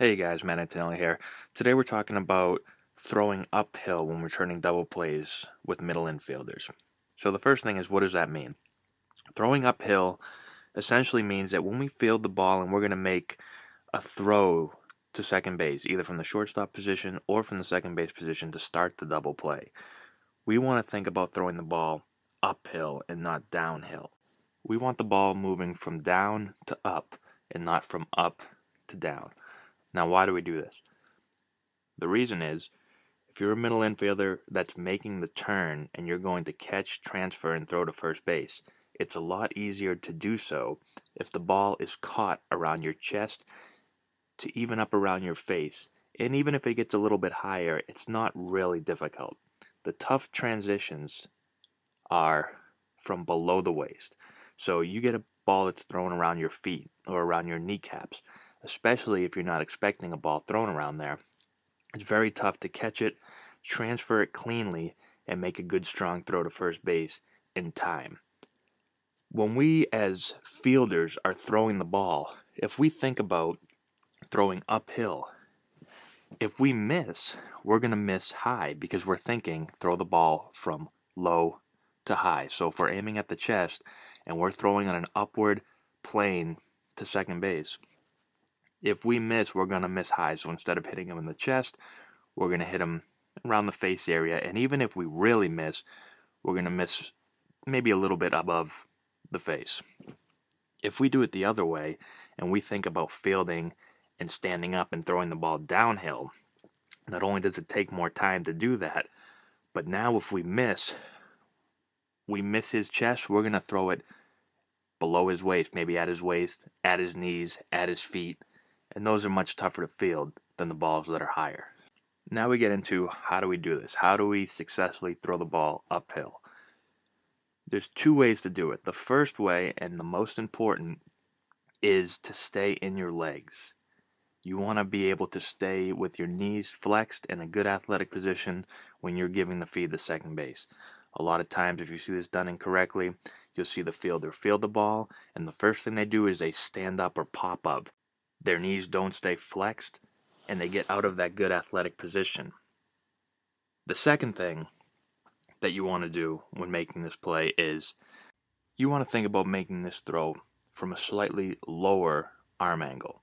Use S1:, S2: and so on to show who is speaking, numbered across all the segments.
S1: Hey guys, Antonelli here. Today we're talking about throwing uphill when we're turning double plays with middle infielders. So the first thing is, what does that mean? Throwing uphill essentially means that when we field the ball and we're going to make a throw to second base, either from the shortstop position or from the second base position to start the double play, we want to think about throwing the ball uphill and not downhill. We want the ball moving from down to up and not from up to down. Now, why do we do this? The reason is, if you're a middle infielder that's making the turn and you're going to catch, transfer, and throw to first base, it's a lot easier to do so if the ball is caught around your chest to even up around your face. And even if it gets a little bit higher, it's not really difficult. The tough transitions are from below the waist. So you get a ball that's thrown around your feet or around your kneecaps, especially if you're not expecting a ball thrown around there. It's very tough to catch it, transfer it cleanly, and make a good strong throw to first base in time. When we as fielders are throwing the ball, if we think about throwing uphill, if we miss, we're going to miss high because we're thinking throw the ball from low to high. So if we're aiming at the chest and we're throwing on an upward plane to second base, if we miss, we're going to miss high. So instead of hitting him in the chest, we're going to hit him around the face area. And even if we really miss, we're going to miss maybe a little bit above the face. If we do it the other way and we think about fielding and standing up and throwing the ball downhill, not only does it take more time to do that, but now if we miss his chest, we're going to throw it below his waist, maybe at his waist, at his knees, at his feet. And those are much tougher to field than the balls that are higher. Now we get into how do we do this? How do we successfully throw the ball uphill? There's two ways to do it. The first way, and the most important, is to stay in your legs. You want to be able to stay with your knees flexed in a good athletic position when you're giving the feed to second base. A lot of times, if you see this done incorrectly, you'll see the fielder field the ball, and the first thing they do is they stand up or pop up. Their knees don't stay flexed, and they get out of that good athletic position. The second thing that you want to do when making this play is you want to think about making this throw from a slightly lower arm angle.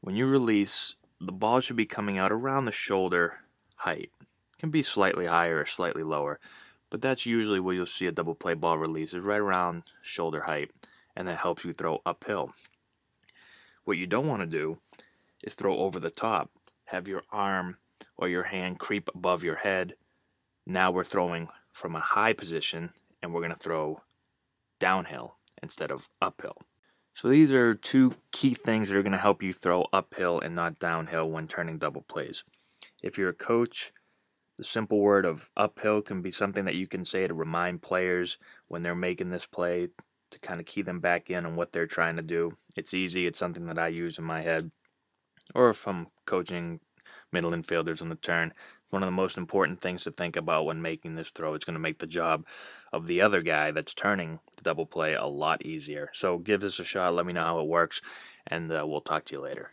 S1: When you release, the ball should be coming out around the shoulder height. It can be slightly higher or slightly lower, but that's usually where you'll see a double play ball release, is right around shoulder height, and that helps you throw uphill. What you don't want to do is throw over the top. Have your arm or your hand creep above your head. Now we're throwing from a high position, and we're going to throw downhill instead of uphill. So these are two key things that are going to help you throw uphill and not downhill when turning double plays. If you're a coach, the simple word of uphill can be something that you can say to remind players when they're making this play, to kind of key them back in on what they're trying to do. It's easy. It's something that I use in my head. Or if I'm coaching middle infielders on the turn, one of the most important things to think about when making this throw. It's going to make the job of the other guy that's turning the double play a lot easier. So give this a shot. Let me know how it works, and we'll talk to you later.